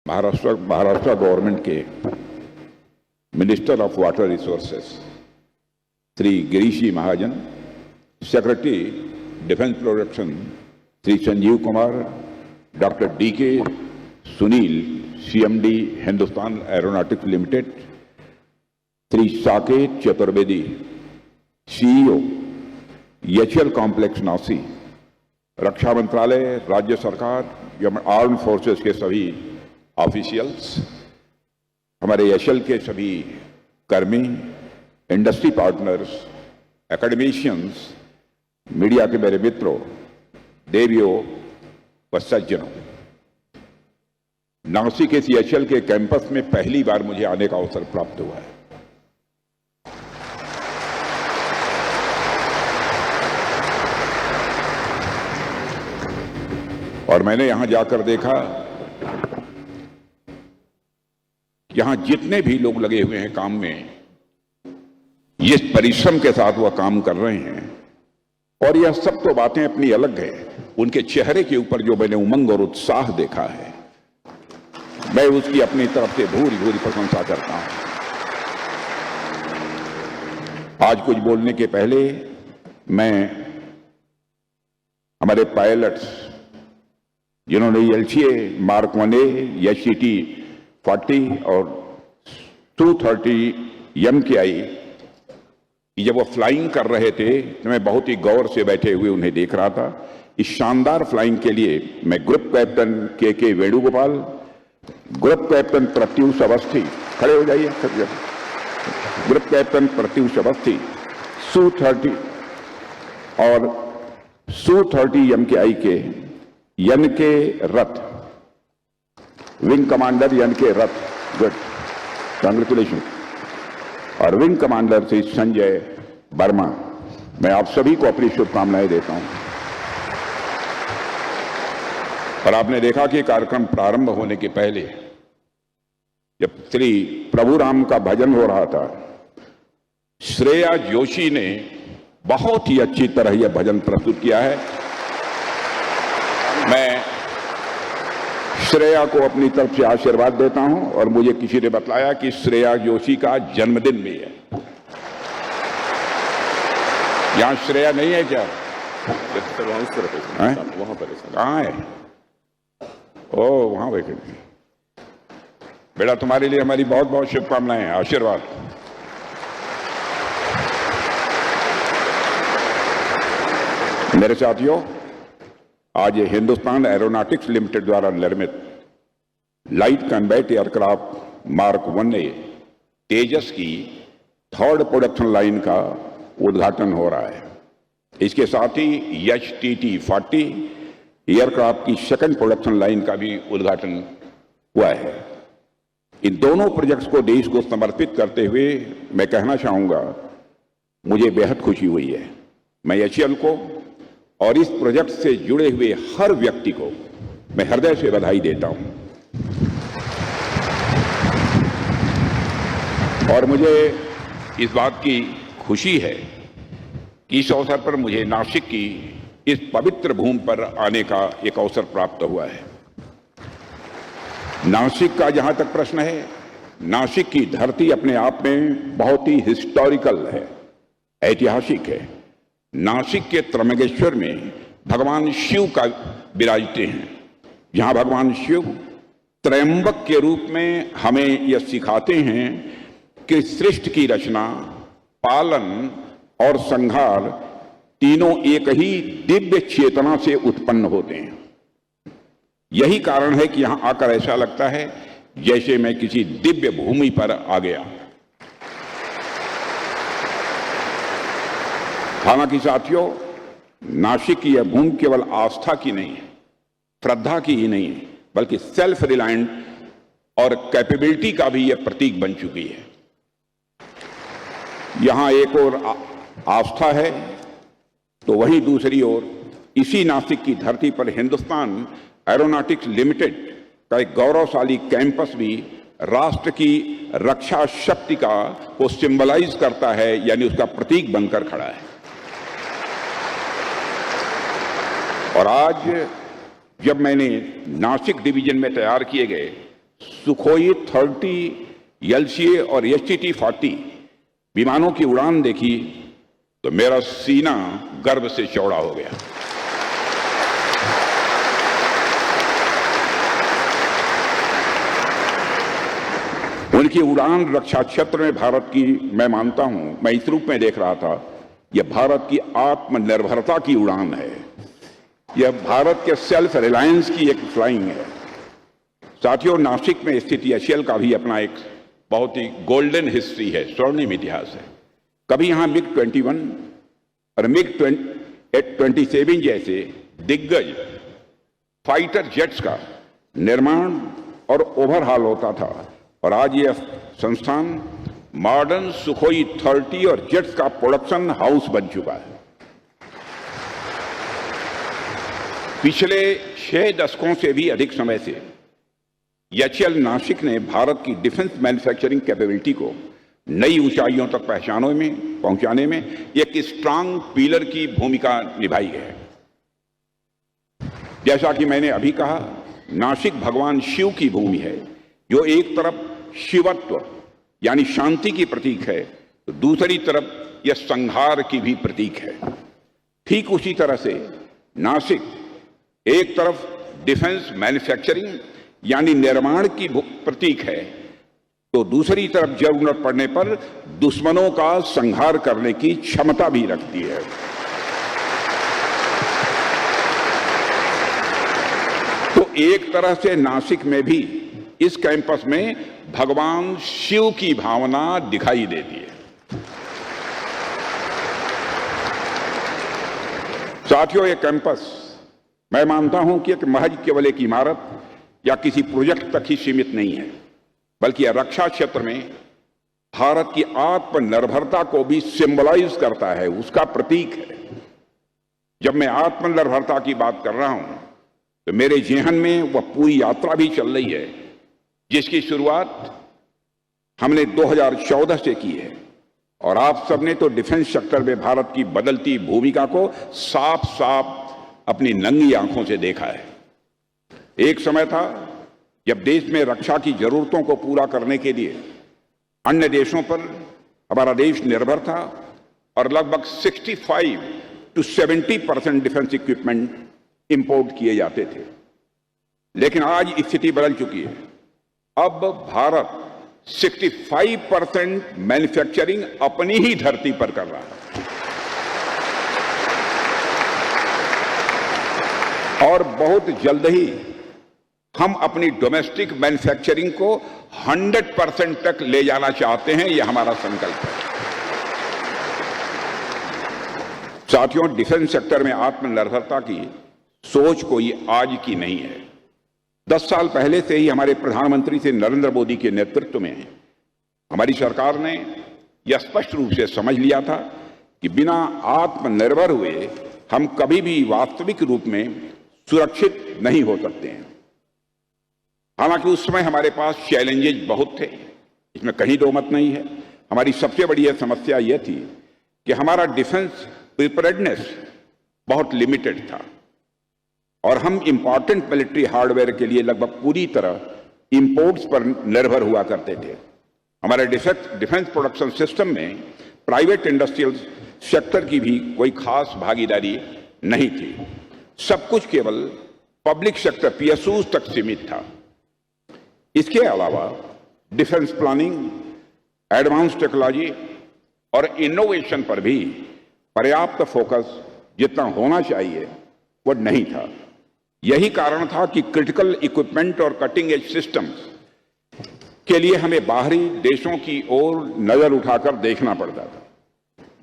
Maharashtra government के minister of water resources Shri Girish ji Mahajan, secretary defence production Shri Sanjeev Kumar, doctor DK Sunil, CMD Hindustan aeronautics limited, Shri Saket Chaturvedi, CEO HL complex नासी, रक्षा मंत्रालय, राज्य सरकार, आर्म फोर्सेस के सभी ऑफिशियल्स, हमारे HL के सभी कर्मी, इंडस्ट्री पार्टनर्स, एकेडमिशियंस, मीडिया के मेरे मित्रों, देवियों व सज्जनों, नासिक इस HL के कैंपस में पहली बार मुझे आने का अवसर प्राप्त हुआ है। और मैंने यहां जाकर देखा, यहां जितने भी लोग लगे हुए हैं काम में, जिस परिश्रम के साथ वह काम कर रहे हैं, और यह सब तो बातें अपनी अलग है, उनके चेहरे के ऊपर जो मैंने उमंग और उत्साह देखा है, मैं उसकी अपनी तरफ से भूरी भूरी प्रशंसा करता हूं। आज कुछ बोलने के पहले मैं हमारे पायलट्स जिन्होंने LCA Mark 1A, HCT 40 और Su-30 MKI जब वो फ्लाइंग कर रहे थे तो मैं बहुत ही गौर से बैठे हुए उन्हें देख रहा था। इस शानदार फ्लाइंग के लिए मैं group captain KK Venugopal, group captain Pratyush Awasthi, खड़े हो जाइए, group captain Pratyush Awasthi, Su-30 और Su-30 MKI के YNK रथ, विंग कमांडर YNK रथ, गुड, कांग्रेचुलेशन, और विंग कमांडर श्री संजय वर्मा, मैं आप सभी को अपनी शुभकामनाएं देता हूं। और आपने देखा कि कार्यक्रम प्रारंभ होने के पहले जब श्री प्रभु राम का भजन हो रहा था, श्रेया जोशी ने बहुत ही अच्छी तरह यह भजन प्रस्तुत किया है। मैं श्रेया को अपनी तरफ से आशीर्वाद देता हूं, और मुझे किसी ने बताया कि श्रेया जोशी का जन्मदिन भी है। यहां श्रेया नहीं है क्या? वहां पर कहां है? ओ, वहां बैठे। बेटा, तुम्हारे लिए हमारी बहुत बहुत शुभकामनाएं, आशीर्वाद। मेरे साथियों, आज ये हिंदुस्तान एरोनॉटिक्स लिमिटेड द्वारा निर्मित light combat aircraft Mark 1A तेजस की 3rd प्रोडक्शन लाइन का उद्घाटन हो रहा है। इसके साथ ही HTT 40 एयरक्राफ्ट की 2nd प्रोडक्शन लाइन का भी उद्घाटन हुआ है। इन दोनों प्रोजेक्ट्स को देश को समर्पित करते हुए मैं कहना चाहूंगा, मुझे बेहद खुशी हुई है। मैं HL को और इस प्रोजेक्ट से जुड़े हुए हर व्यक्ति को मैं हृदय से बधाई देता हूं। और मुझे इस बात की खुशी है कि इस अवसर पर मुझे नासिक की इस पवित्र भूमि पर आने का एक अवसर प्राप्त हुआ है। नासिक का जहां तक प्रश्न है, नासिक की धरती अपने आप में बहुत ही हिस्टोरिकल है, ऐतिहासिक है। नासिक के त्र्यंबकेश्वर में भगवान शिव का विराजते हैं, जहां भगवान शिव त्रयंबक के रूप में हमें यह सिखाते हैं कि सृष्टि की रचना, पालन और संहार तीनों एक ही दिव्य चेतना से उत्पन्न होते हैं। यही कारण है कि यहां आकर ऐसा लगता है जैसे मैं किसी दिव्य भूमि पर आ गया। हालांकि साथियों, नासिक की यह भूमि केवल आस्था की नहीं है, श्रद्धा की ही नहीं है, बल्कि सेल्फ रिलायंट और कैपेबिलिटी का भी यह प्रतीक बन चुकी है। यहां एक और आस्था है, तो वहीं दूसरी ओर इसी नासिक की धरती पर हिंदुस्तान एरोनॉटिक्स लिमिटेड का एक गौरवशाली कैंपस भी राष्ट्र की रक्षा शक्ति को सिंबलाइज करता है, यानी उसका प्रतीक बनकर खड़ा है। और आज जब मैंने नासिक डिवीजन में तैयार किए गए सुखोई 30 LCA और STT-40 विमानों की उड़ान देखी तो मेरा सीना गर्व से चौड़ा हो गया। उनकी उड़ान रक्षा क्षेत्र में भारत की, मैं मानता हूं, मैं इस रूप में देख रहा था, यह भारत की आत्मनिर्भरता की उड़ान है। यह भारत के सेल्फ रिलायंस की एक फ्लाइंग है। साथियों, नासिक में स्थित HAL का भी अपना एक बहुत ही गोल्डन हिस्ट्री है, स्वर्णिम इतिहास है। कभी यहां MiG-21 और MiG-27 जैसे दिग्गज फाइटर जेट्स का निर्माण और ओवरहाल होता था, और आज यह संस्थान मॉडर्न सुखोई 30 और जेट्स का प्रोडक्शन हाउस बन चुका है। पिछले 6 दशकों से भी अधिक समय से HAL नासिक ने भारत की डिफेंस मैन्युफैक्चरिंग कैपेबिलिटी को नई ऊंचाइयों तक पहुंचाने में एक स्ट्रांग पिलर की भूमिका निभाई है। जैसा कि मैंने अभी कहा, नासिक भगवान शिव की भूमि है, जो एक तरफ शिवत्व यानी शांति की प्रतीक है, तो दूसरी तरफ यह संहार की भी प्रतीक है। ठीक उसी तरह से नासिक एक तरफ डिफेंस मैन्युफैक्चरिंग यानी निर्माण की प्रतीक है, तो दूसरी तरफ जरूरत पड़ने पर दुश्मनों का संहार करने की क्षमता भी रखती है। तो एक तरह से नासिक में भी, इस कैंपस में भगवान शिव की भावना दिखाई देती है। साथियों, यह कैंपस मैं मानता हूं कि एक महज केवल एक इमारत या किसी प्रोजेक्ट तक ही सीमित नहीं है, बल्कि यह रक्षा क्षेत्र में भारत की आत्मनिर्भरता को भी सिंबलाइज करता है, उसका प्रतीक है। जब मैं आत्मनिर्भरता की बात कर रहा हूं तो मेरे जेहन में वह पूरी यात्रा भी चल रही है, जिसकी शुरुआत हमने 2014 से की है, और आप सबने तो डिफेंस सेक्टर में भारत की बदलती भूमिका को साफ साफ अपनी नंगी आंखों से देखा है। एक समय था जब देश में रक्षा की जरूरतों को पूरा करने के लिए अन्य देशों पर हमारा देश निर्भर था, और लगभग 65 to 70% डिफेंस इक्विपमेंट इंपोर्ट किए जाते थे। लेकिन आज स्थिति बदल चुकी है। अब भारत 65% मैन्युफैक्चरिंग अपनी ही धरती पर कर रहा है, और बहुत जल्द ही हम अपनी डोमेस्टिक मैन्युफैक्चरिंग को 100% तक ले जाना चाहते हैं। यह हमारा संकल्प है। साथियों, डिफेंस सेक्टर में आत्मनिर्भरता की सोच कोई आज की नहीं है। 10 साल पहले से ही हमारे प्रधानमंत्री श्री नरेंद्र मोदी के नेतृत्व में हमारी सरकार ने यह स्पष्ट रूप से समझ लिया था कि बिना आत्मनिर्भर हुए हम कभी भी वास्तविक रूप में सुरक्षित नहीं हो सकते हैं। हालांकि उस समय हमारे पास चैलेंजेस बहुत थे, इसमें कहीं दो मत नहीं है। हमारी सबसे बड़ी समस्या यह थी कि हमारा डिफेंस प्रिपेयर्डनेस बहुत लिमिटेड था, और हम इंपॉर्टेंट मिलिट्री हार्डवेयर के लिए लगभग पूरी तरह इंपोर्ट्स पर निर्भर हुआ करते थे। हमारे डिफेंस प्रोडक्शन सिस्टम में प्राइवेट इंडस्ट्रियल सेक्टर की भी कोई खास भागीदारी नहीं थी। सब कुछ केवल पब्लिक सेक्टर PSUs तक सीमित था। इसके अलावा डिफेंस प्लानिंग, एडवांस टेक्नोलॉजी और इनोवेशन पर भी पर्याप्त फोकस जितना होना चाहिए वो नहीं था। यही कारण था कि क्रिटिकल इक्विपमेंट और कटिंग एज सिस्टम्स के लिए हमें बाहरी देशों की ओर नजर उठाकर देखना पड़ता था,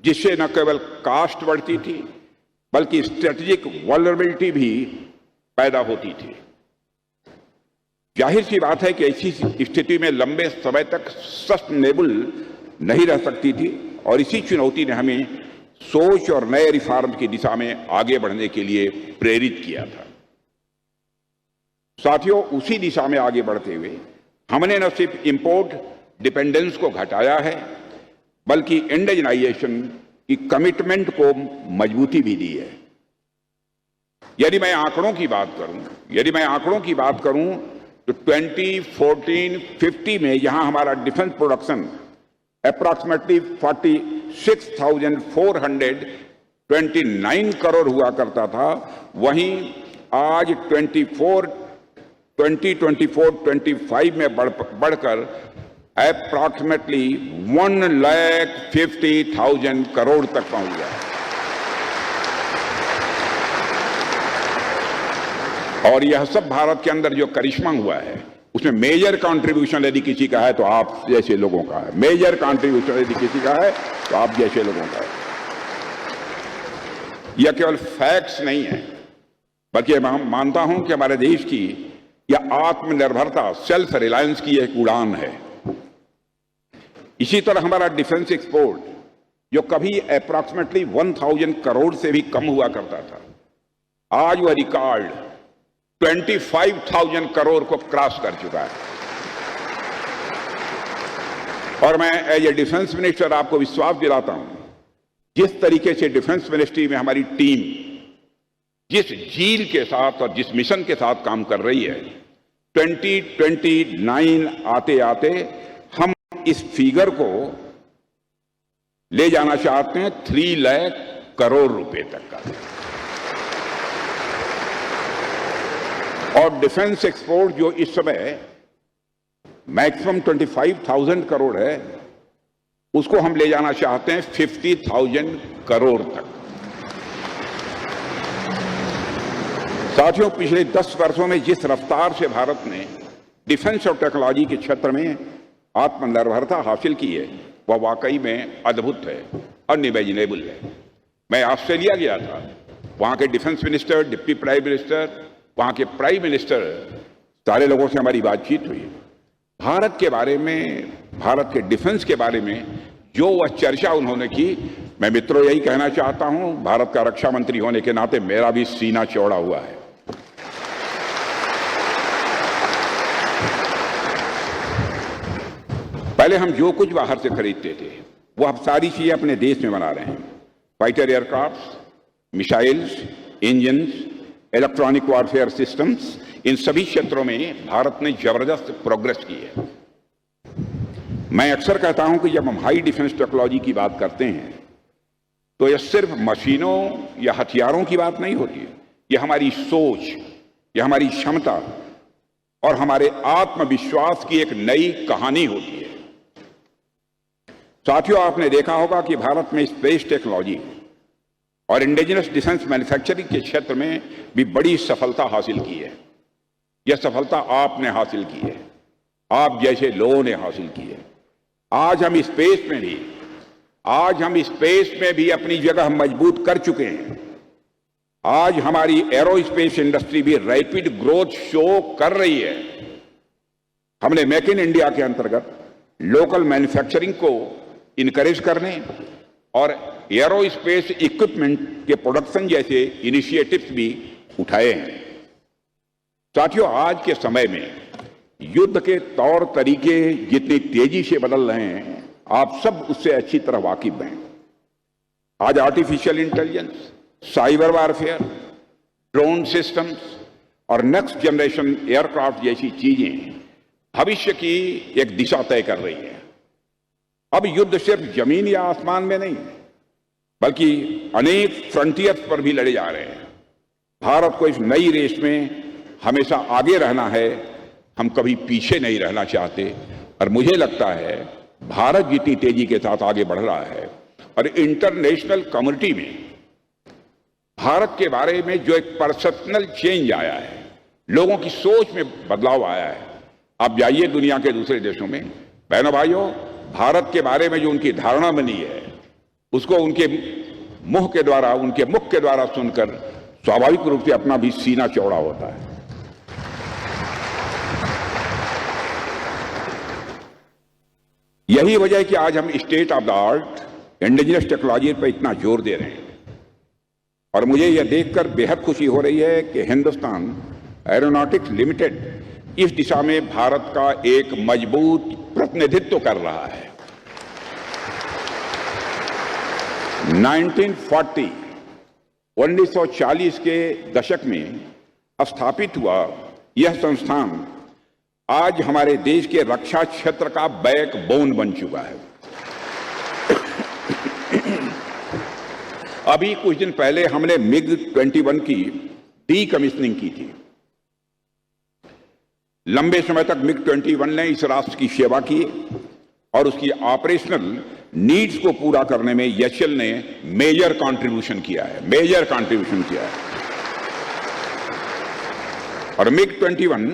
जिससे न केवल कास्ट बढ़ती थी बल्कि स्ट्रेटेजिक वल्नरेबिलिटी भी पैदा होती थी। जाहिर सी बात है कि ऐसी स्थिति में लंबे समय तक सस्टेनेबल नहीं रह सकती थी, और इसी चुनौती ने हमें सोच और नए रिफॉर्म की दिशा में आगे बढ़ने के लिए प्रेरित किया था। साथियों, उसी दिशा में आगे बढ़ते हुए हमने न सिर्फ इंपोर्ट डिपेंडेंस को घटाया है, बल्कि इंडिजनाइजेशन की कमिटमेंट को मजबूती भी दी है। यदि मैं आंकड़ों की बात करूं तो 2014-15 में यहां हमारा डिफेंस प्रोडक्शन अप्रॉक्सीमेटली 46,429 करोड़ हुआ करता था, वहीं आज 2024-25 में बढ़कर अप्रॉक्सीमेटली 1,50,000 करोड़ तक पहुंच गया। और यह सब भारत के अंदर जो करिश्मा हुआ है, उसमें मेजर कंट्रीब्यूशन यदि किसी का है तो आप जैसे लोगों का है। मेजर कंट्रीब्यूशन यदि किसी का है तो आप जैसे लोगों का है। यह केवल फैक्ट्स नहीं है, बल्कि मैं मानता हूं कि हमारे देश की यह आत्मनिर्भरता, सेल्फ रिलायंस की एक उड़ान है। इसी तरह हमारा डिफेंस एक्सपोर्ट, जो कभी अप्रॉक्सीमेटली 1,000 करोड़ से भी कम हुआ करता था, आज वह रिकॉर्ड 25,000 करोड़ को क्रॉस कर चुका है। और मैं एज ए डिफेंस मिनिस्टर आपको विश्वास दिलाता हूं, जिस तरीके से डिफेंस मिनिस्ट्री में हमारी टीम जिस जील के साथ और जिस मिशन के साथ काम कर रही है, 2029 आते आते हम इस फिगर को ले जाना चाहते हैं 3 लाख करोड़ रुपए तक का। और डिफेंस एक्सपोर्ट जो इस समय मैक्सिमम 25,000 करोड़ है, उसको हम ले जाना चाहते हैं 50,000 करोड़ तक। साथियों, पिछले 10 वर्षों में जिस रफ्तार से भारत ने डिफेंस और टेक्नोलॉजी के क्षेत्र में आत्मनिर्भरता हासिल की है, वह वाकई में अद्भुत है, अनइमेजिनेबल है। मैं ऑस्ट्रेलिया गया था, वहां के defence minister, deputy prime minister, वहां के प्राइम मिनिस्टर, सारे लोगों से हमारी बातचीत हुई। भारत के बारे में, भारत के डिफेंस के बारे में जो वह चर्चा उन्होंने की, मैं मित्रों यही कहना चाहता हूं, भारत का रक्षा मंत्री होने के नाते मेरा भी सीना चौड़ा हुआ है। पहले हम जो कुछ बाहर से खरीदते थे, वो अब सारी चीजें अपने देश में बना रहे हैं। Fighter aircraft, missiles, engines, electronic warfare systems, इन सभी क्षेत्रों में भारत ने जबरदस्त प्रोग्रेस की है। मैं अक्सर कहता हूं कि जब हम हाई डिफेंस टेक्नोलॉजी की बात करते हैं, तो यह सिर्फ मशीनों या हथियारों की बात नहीं होती है। यह हमारी सोच, यह हमारी क्षमता और हमारे आत्मविश्वास की एक नई कहानी होती है। साथियों, आपने देखा होगा कि भारत में स्पेस टेक्नोलॉजी और इंडिजिनस डिफेंस मैन्युफैक्चरिंग के क्षेत्र में भी बड़ी सफलता हासिल की है। यह सफलता आपने हासिल की है, आप जैसे लोगों ने हासिल की है। आज हम स्पेस में भी अपनी जगह मजबूत कर चुके हैं। आज हमारी एरोस्पेस इंडस्ट्री भी रैपिड ग्रोथ शो कर रही है। हमने मेक इन इंडिया के अंतर्गत लोकल मैन्युफैक्चरिंग को इनकरेज करने और एरोस्पेस इक्विपमेंट के प्रोडक्शन जैसे इनिशिएटिव्स भी उठाए हैं। साथियों, आज के समय में युद्ध के तौर तरीके जितनी तेजी से बदल रहे हैं, आप सब उससे अच्छी तरह वाकिफ हैं। आज artificial intelligence, cyber warfare, drone systems और नेक्स्ट जनरेशन एयरक्राफ्ट जैसी चीजें भविष्य की एक दिशा तय कर रही है। अब युद्ध सिर्फ जमीन या आसमान में नहीं, बल्कि अनेक फ्रंटियर्स पर भी लड़े जा रहे हैं। भारत को इस नई रेस में हमेशा आगे रहना है, हम कभी पीछे नहीं रहना चाहते। और मुझे लगता है भारत जितनी तेजी के साथ आगे बढ़ रहा है और इंटरनेशनल कम्युनिटी में भारत के बारे में जो एक परसेप्शनल चेंज आया है, लोगों की सोच में बदलाव आया है। आप जाइए दुनिया के दूसरे देशों में, बहनों भाइयों, भारत के बारे में जो उनकी धारणा बनी है, उसको उनके मुख के द्वारा सुनकर स्वाभाविक रूप से अपना भी सीना चौड़ा होता है। यही वजह है कि आज हम state of the art indigenous technology पर इतना जोर दे रहे हैं। और मुझे यह देखकर बेहद खुशी हो रही है कि हिंदुस्तान एरोनॉटिक्स लिमिटेड इस दिशा में भारत का एक मजबूत प्रतिनिधित्व कर रहा है। 1940 के दशक में स्थापित हुआ यह संस्थान आज हमारे देश के रक्षा क्षेत्र का बैकबोन बन चुका है। अभी कुछ दिन पहले हमने MiG-21 की डीकमीशनिंग की थी। लंबे समय तक MiG-21 ने इस राष्ट्र की सेवा की और उसकी ऑपरेशनल नीड्स को पूरा करने में एचएएल ने मेजर कंट्रीब्यूशन किया है। और MiG-21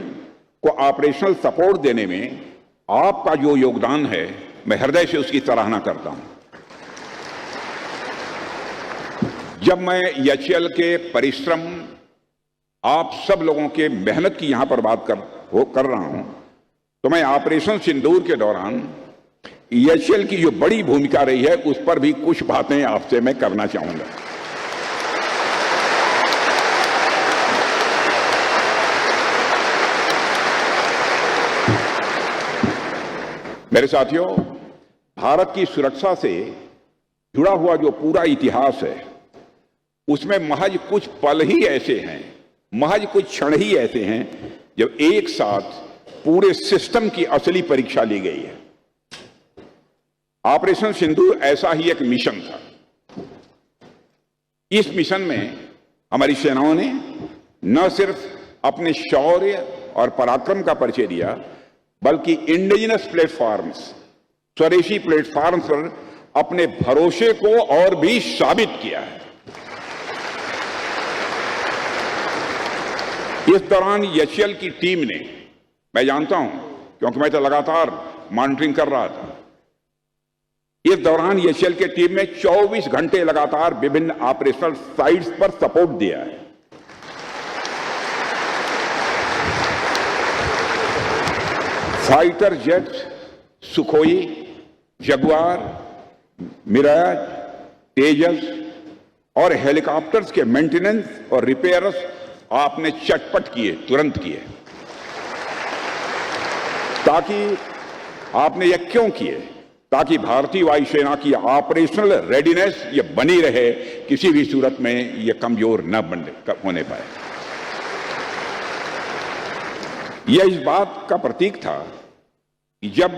को ऑपरेशनल सपोर्ट देने में आपका जो योगदान है, मैं हृदय से उसकी सराहना करता हूं। जब मैं एचएएल के परिश्रम, आप सब लोगों के मेहनत की यहां पर बात कर रहा हूं, तो मैं ऑपरेशन सिंदूर के दौरान एचएएल की जो बड़ी भूमिका रही है उस पर भी कुछ बातें आपसे मैं करना चाहूंगा। मेरे साथियों, भारत की सुरक्षा से जुड़ा हुआ जो पूरा इतिहास है, उसमें महज कुछ पल ही ऐसे हैं, महज कुछ क्षण ही ऐसे हैं जब एक साथ पूरे सिस्टम की असली परीक्षा ली गई है। ऑपरेशन सिंदूर ऐसा ही एक मिशन था। इस मिशन में हमारी सेनाओं ने न सिर्फ अपने शौर्य और पराक्रम का परिचय दिया, बल्कि इंडिजिनस प्लेटफॉर्म्स, स्वदेशी प्लेटफॉर्म्स पर अपने भरोसे को और भी साबित किया है। इस दौरान एचएएल की टीम ने, मैं जानता हूं क्योंकि मैं तो लगातार मॉनिटरिंग कर रहा था, इस दौरान एचएएल की टीम ने 24 घंटे लगातार विभिन्न ऑपरेशनल साइट्स पर सपोर्ट दिया है। Fighter jets, Sukhoi, Jaguar, Mirage, Tejas और हेलीकॉप्टर्स के मेंटेनेंस और रिपेयर्स आपने चटपट किए, तुरंत किए। ताकि आपने ये क्यों किए? ताकि भारतीय वायुसेना की ऑपरेशनल रेडीनेस ये बनी रहे, किसी भी सूरत में ये कमजोर न होने पाए। यह इस बात का प्रतीक था कि जब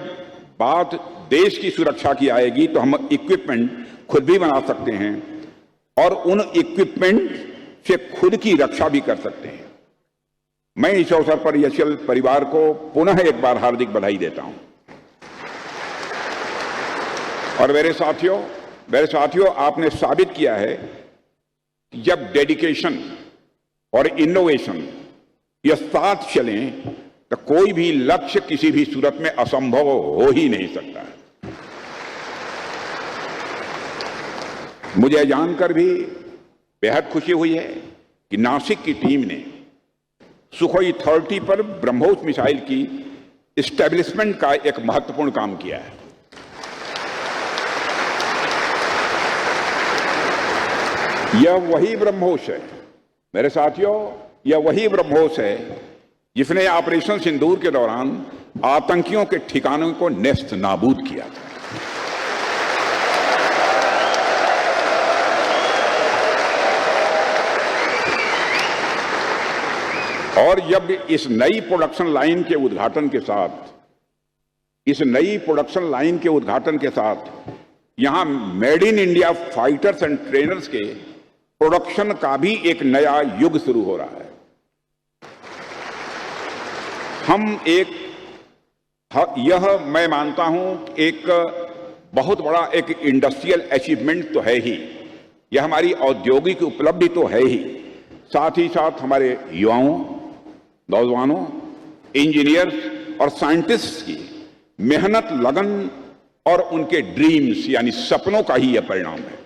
बात देश की सुरक्षा की आएगी तो हम इक्विपमेंट खुद भी बना सकते हैं और उन इक्विपमेंट से खुद की रक्षा भी कर सकते हैं। मैं इस अवसर पर एचएएल परिवार को पुनः एक बार हार्दिक बधाई देता हूं। और मेरे साथियों, आपने साबित किया है कि जब डेडिकेशन और इनोवेशन ये साथ चलें तो कोई भी लक्ष्य किसी भी सूरत में असंभव हो ही नहीं सकता। मुझे जानकर भी बेहद खुशी हुई है कि नासिक की टीम ने सुखोई 30 पर ब्रह्मोस मिसाइल की एस्टेब्लिशमेंट का एक महत्वपूर्ण काम किया है। यह वही ब्रह्मोस है, मेरे साथियों, यह वही ब्रह्मोस है जिसने ऑपरेशन सिंदूर के दौरान आतंकियों के ठिकानों को नेस्त नाबूद किया था। और जब इस नई प्रोडक्शन लाइन के उद्घाटन के साथ यहां made in India fighters and trainers के प्रोडक्शन का भी एक नया युग शुरू हो रहा है। यह मैं मानता हूं एक बहुत बड़ा एक इंडस्ट्रियल अचीवमेंट तो है ही, यह हमारी औद्योगिक उपलब्धि तो है ही, साथ ही साथ हमारे युवाओं, नौजवानों, इंजीनियर्स और साइंटिस्ट्स की मेहनत, लगन और उनके ड्रीम्स यानी सपनों का ही यह परिणाम है।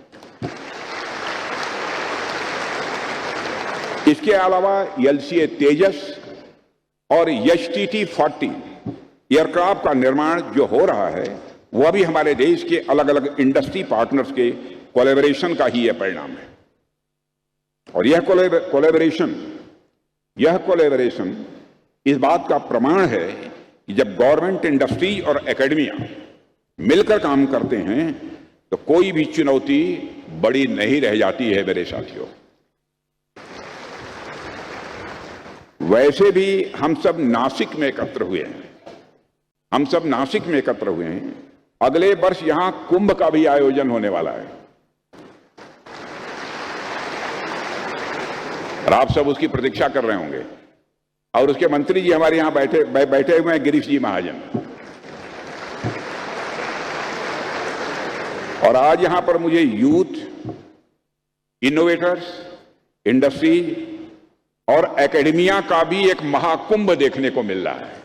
इसके अलावा एलसीए तेजस और HTT-40 एयरक्राफ्ट का निर्माण जो हो रहा है, वह भी हमारे देश के अलग अलग इंडस्ट्री पार्टनर्स के कोलैबोरेशन का ही यह परिणाम है। और यह कोलैबोरेशन इस बात का प्रमाण है कि जब गवर्नमेंट, इंडस्ट्री और एकेडमिया मिलकर काम करते हैं तो कोई भी चुनौती बड़ी नहीं रह जाती है। मेरे साथियों, वैसे भी हम सब नासिक में एकत्र हुए हैं, हम सब नासिक में एकत्र हुए हैं। अगले वर्ष यहां कुंभ का भी आयोजन होने वाला है और आप सब उसकी प्रतीक्षा कर रहे होंगे। और उसके मंत्री जी हमारे यहां बैठे हुए हैं, गिरीश जी महाजन। और आज यहां पर मुझे यूथ, इनोवेटर्स, इंडस्ट्री और एकेडमिया का भी एक महाकुंभ देखने को मिल रहा है।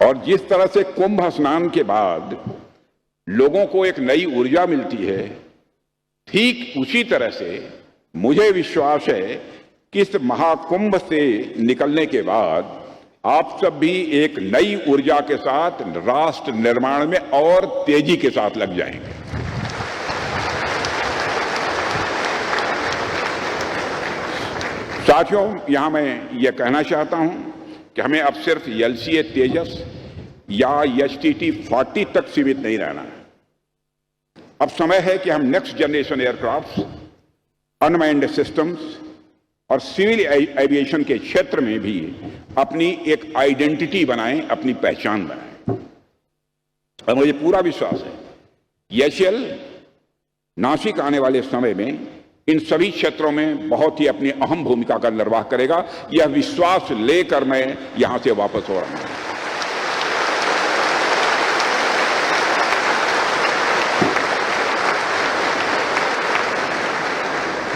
और जिस तरह से कुंभ स्नान के बाद लोगों को एक नई ऊर्जा मिलती है, ठीक उसी तरह से मुझे विश्वास है कि इस महाकुंभ से निकलने के बाद आप सब भी एक नई ऊर्जा के साथ राष्ट्र निर्माण में और तेजी के साथ लग जाएंगे। साथियों, यहां मैं यह कहना चाहता हूं कि हमें अब सिर्फ LCA तेजस या HTT 40 तक सीमित नहीं रहना है। अब समय है कि हम next generation aircraft, unmanned systems और सिविल एविएशन के क्षेत्र में भी अपनी एक आइडेंटिटी बनाएं, अपनी पहचान बनाएं। और मुझे पूरा विश्वास है HAL नासिक आने वाले समय में इन सभी क्षेत्रों में बहुत ही अपनी अहम भूमिका का निर्वाह करेगा। यह विश्वास लेकर मैं यहां से वापस हो रहा हूं।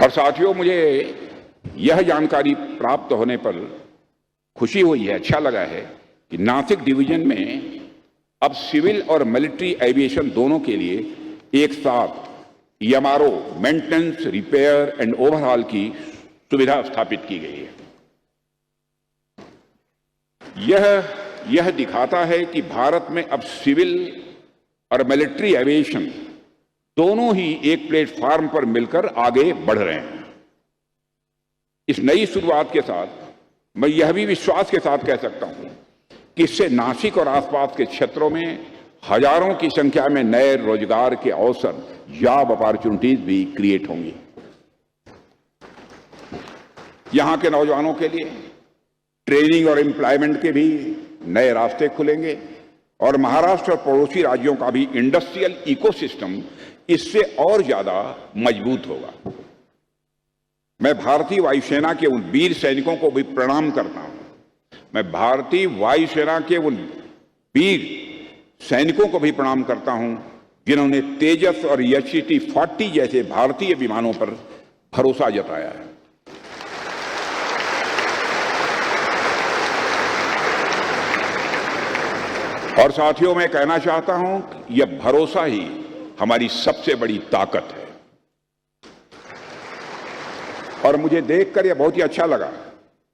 और साथियों, मुझे यह जानकारी प्राप्त होने पर खुशी हुई है, अच्छा लगा है कि नासिक डिवीजन में अब सिविल और मिलिट्री एविएशन दोनों के लिए एक साथ MRO, maintenance, repair and overhaul की सुविधा स्थापित की गई है। यह दिखाता है कि भारत में अब सिविल और मिलिट्री एविएशन दोनों ही एक प्लेटफॉर्म पर मिलकर आगे बढ़ रहे हैं। इस नई शुरुआत के साथ मैं यह भी विश्वास के साथ कह सकता हूं कि इससे नासिक और आसपास के क्षेत्रों में हजारों की संख्या में नए रोजगार के अवसर, जॉब अपॉर्चुनिटीज भी क्रिएट होंगी। यहां के नौजवानों के लिए ट्रेनिंग और एम्प्लॉयमेंट के भी नए रास्ते खुलेंगे और महाराष्ट्र और पड़ोसी राज्यों का भी इंडस्ट्रियल इकोसिस्टम इससे और ज्यादा मजबूत होगा। मैं भारतीय वायुसेना के उन वीर सैनिकों को भी प्रणाम करता हूं। मैं भारतीय वायुसेना के उन वीर सैनिकों को भी प्रणाम करता हूं जिन्होंने तेजस और HTT 40 जैसे भारतीय विमानों पर भरोसा जताया है। और साथियों, मैं कहना चाहता हूं कि यह भरोसा ही हमारी सबसे बड़ी ताकत है। और मुझे देखकर यह बहुत ही अच्छा लगा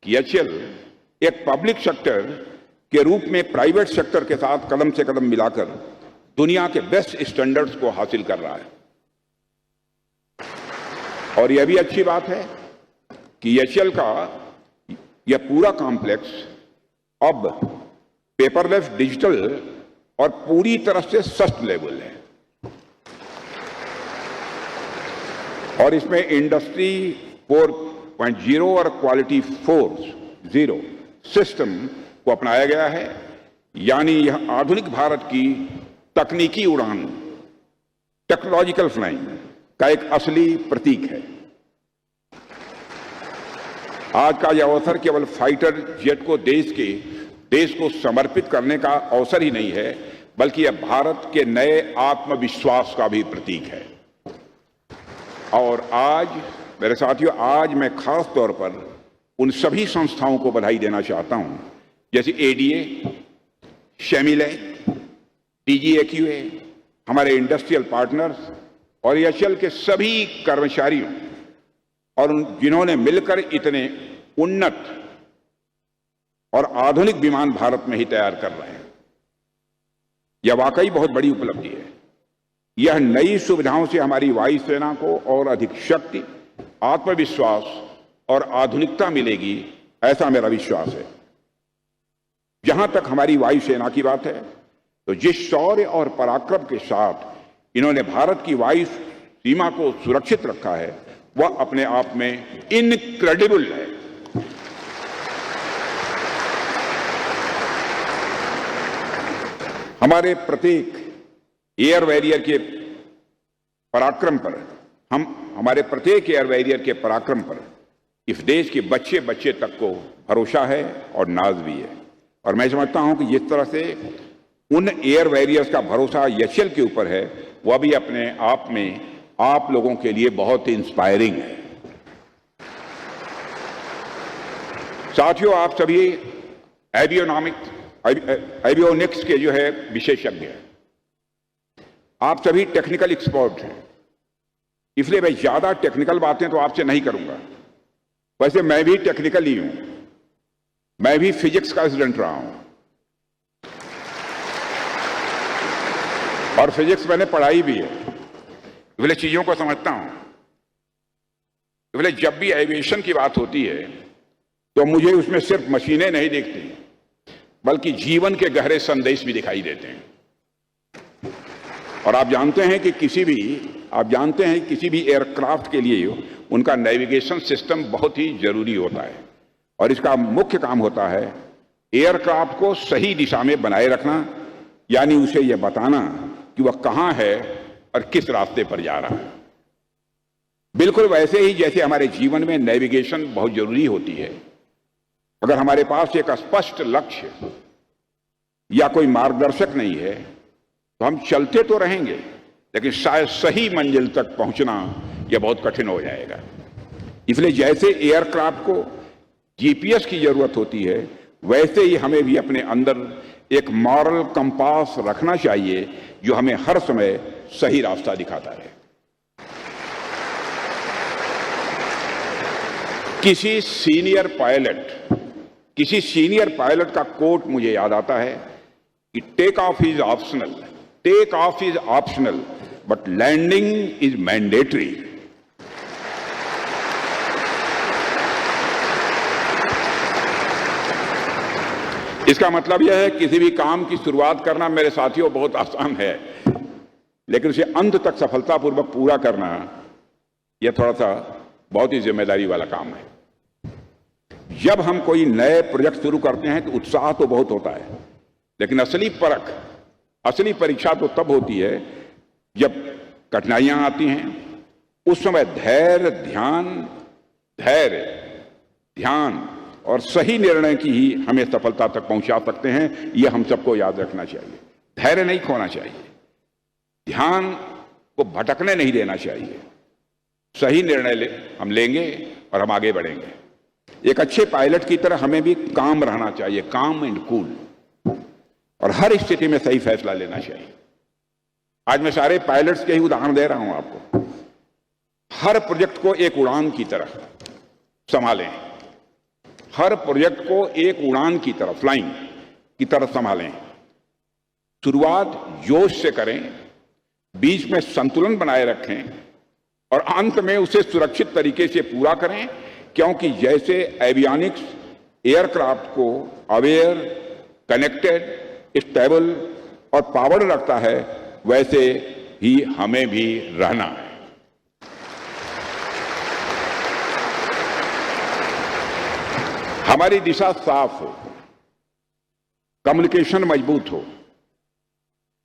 कि HAL एक पब्लिक सेक्टर के रूप में प्राइवेट सेक्टर के साथ कदम से कदम मिलाकर दुनिया के बेस्ट स्टैंडर्ड्स को हासिल कर रहा है। और यह भी अच्छी बात है कि HAL का यह पूरा कॉम्प्लेक्स अब पेपरलेस, डिजिटल और पूरी तरह से सस्टेनेबल है। और इसमें इंडस्ट्री 4.0 और क्वालिटी 4.0 सिस्टम को अपनाया गया है, यानी यह आधुनिक भारत की तकनीकी उड़ान, टेक्नोलॉजिकल फ्लाइंग का एक असली प्रतीक है। आज का यह अवसर केवल फाइटर जेट को देश को समर्पित करने का अवसर ही नहीं है, बल्कि यह भारत के नए आत्मविश्वास का भी प्रतीक है। और आज मेरे साथियों, आज मैं खास तौर पर उन सभी संस्थाओं को बधाई देना चाहता हूं, जैसे ADA, शेमिलेक, DGAQA, हमारे इंडस्ट्रियल पार्टनर्स और HAL के सभी कर्मचारियों और जिन्होंने मिलकर इतने उन्नत और आधुनिक विमान भारत में ही तैयार कर रहे हैं। यह वाकई बहुत बड़ी उपलब्धि है। यह नई सुविधाओं से हमारी वायुसेना को और अधिक शक्ति, आत्मविश्वास और आधुनिकता मिलेगी, ऐसा मेरा विश्वास है। जहां तक हमारी वायुसेना की बात है, तो जिस शौर्य और पराक्रम के साथ इन्होंने भारत की वायु सीमा को सुरक्षित रखा है, वह अपने आप में इनक्रेडिबल है। हमारे प्रत्येक एयर वॉरियर के पराक्रम पर हमारे प्रत्येक एयर वॉरियर के पराक्रम पर इस देश के बच्चे बच्चे तक को भरोसा है और नाज भी है। और मैं समझता हूं कि जिस तरह से उन एयर वॉरियर्स का भरोसा एचएएल के ऊपर है, वह भी अपने आप में आप लोगों के लिए बहुत इंस्पायरिंग है। साथियों, आप सभी एवियोनिक्स के जो है विशेषज्ञ हैं, आप सभी टेक्निकल एक्सपर्ट हैं, इसलिए मैं ज्यादा टेक्निकल बातें तो आपसे नहीं करूंगा। वैसे मैं भी टेक्निकल ही हूं, मैं भी फिजिक्स का स्टूडेंट रहा हूं और फिजिक्स मैंने पढ़ाई भी है, इसलिए चीजों को समझता हूं। इसलिए जब भी एविएशन की बात होती है तो मुझे उसमें सिर्फ मशीनें नहीं दिखती, बल्कि जीवन के गहरे संदेश भी दिखाई देते हैं। और आप जानते हैं कि किसी भी एयरक्राफ्ट के लिए उनका नेविगेशन सिस्टम बहुत ही जरूरी होता है और इसका मुख्य काम होता है एयरक्राफ्ट को सही दिशा में बनाए रखना, यानी उसे यह बताना कि वह कहां है और किस रास्ते पर जा रहा है। बिल्कुल वैसे ही जैसे हमारे जीवन में नेविगेशन बहुत जरूरी होती है। अगर हमारे पास एक स्पष्ट लक्ष्य या कोई मार्गदर्शक नहीं है तो हम चलते तो रहेंगे, लेकिन शायद सही मंजिल तक पहुंचना यह बहुत कठिन हो जाएगा। इसलिए जैसे एयरक्राफ्ट को जीपीएस की जरूरत होती है, वैसे ही हमें भी अपने अंदर एक मॉरल कंपास रखना चाहिए जो हमें हर समय सही रास्ता दिखाता है। किसी सीनियर पायलट का कोट मुझे याद आता है कि take off is optional but landing is mandatory. इसका मतलब यह है किसी भी काम की शुरुआत करना मेरे साथियों बहुत आसान है, लेकिन उसे अंत तक सफलतापूर्वक पूरा करना यह थोड़ा सा बहुत ही जिम्मेदारी वाला काम है। जब हम कोई नए प्रोजेक्ट शुरू करते हैं तो उत्साह तो बहुत होता है, लेकिन असली परीक्षा तो तब होती है जब कठिनाइयां आती हैं। उस समय धैर्य, ध्यान और सही निर्णय की ही हमें सफलता तक पहुंचा सकते हैं। यह हम सबको याद रखना चाहिए। धैर्य नहीं खोना चाहिए, ध्यान को भटकने नहीं देना चाहिए। सही निर्णय हम लेंगे और हम आगे बढ़ेंगे। एक अच्छे पायलट की तरह हमें भी काम रहना चाहिए, काम एंड कूल, और हर स्थिति में सही फैसला लेना चाहिए। आज मैं सारे पायलट्स के ही उदाहरण दे रहा हूं आपको। हर प्रोजेक्ट को एक उड़ान की तरह संभालें, हर प्रोजेक्ट को एक उड़ान की तरह, फ्लाइंग की तरह संभालें। शुरुआत जोश से करें, बीच में संतुलन बनाए रखें और अंत में उसे सुरक्षित तरीके से पूरा करें, क्योंकि जैसे एवियोनिक्स एयरक्राफ्ट को अवेयर, कनेक्टेड, स्टेबल और पावर्ड रखता है, वैसे ही हमें भी रहना है। हमारी दिशा साफ हो, कम्युनिकेशन मजबूत हो,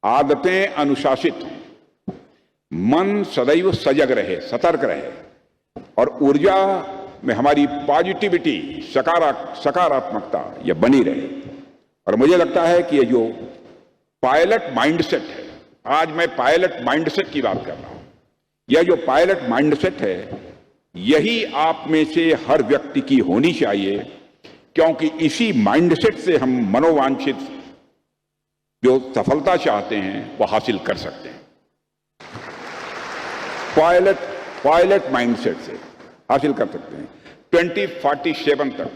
आदतें अनुशासित हो, मन सदैव सजग रहे, सतर्क रहे और ऊर्जा में हमारी पॉजिटिविटी, सकारात्मकता यह बनी रहे। और मुझे लगता है कि ये जो पायलट माइंडसेट है, आज मैं पायलट माइंडसेट की बात कर रहा हूं, यह जो पायलट माइंडसेट है यही आप में से हर व्यक्ति की होनी चाहिए, क्योंकि इसी माइंडसेट से हम मनोवांछित जो सफलता चाहते हैं वो हासिल कर सकते हैं। पायलट माइंडसेट से हासिल कर सकते हैं। 2047 तक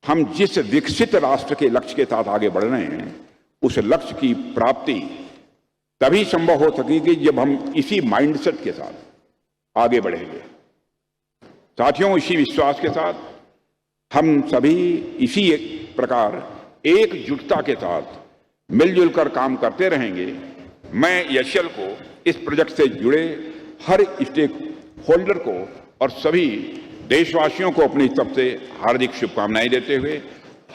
हम जिस विकसित राष्ट्र के लक्ष्य के साथ आगे बढ़ रहे हैं, उस लक्ष्य की प्राप्ति तभी संभव हो सकेगी जब हम इसी माइंडसेट के साथ आगे बढ़ेंगे। साथियों, इसी विश्वास के साथ हम सभी इसी एक प्रकार एकजुटता के साथ मिलजुल कर काम करते रहेंगे। मैं एचएएल को, इस प्रोजेक्ट से जुड़े हर स्टेक होल्डर को और सभी देशवासियों को अपनी तरफ से हार्दिक शुभकामनाएं देते हुए,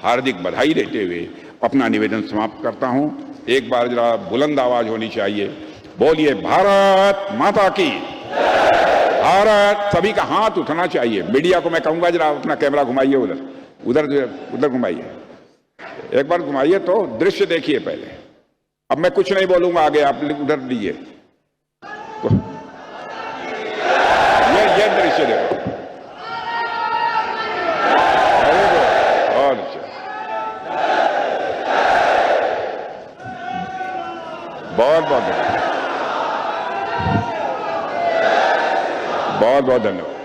हार्दिक बधाई देते हुए अपना निवेदन समाप्त करता हूं। एक बार जरा बुलंद आवाज होनी चाहिए, बोलिए भारत माता की। भारत, सभी का हाथ उठना चाहिए। मीडिया को मैं कहूंगा जरा अपना कैमरा घुमाइए, उधर उधर उधर घुमाइए, एक बार घुमाइए तो दृश्य देखिए पहले। अब मैं कुछ नहीं बोलूंगा आगे, आप उधर दीजिए तो ये दृश्य देखो। और बहुत बहुत धन्यवाद, बहुत बहुत धन्यवाद।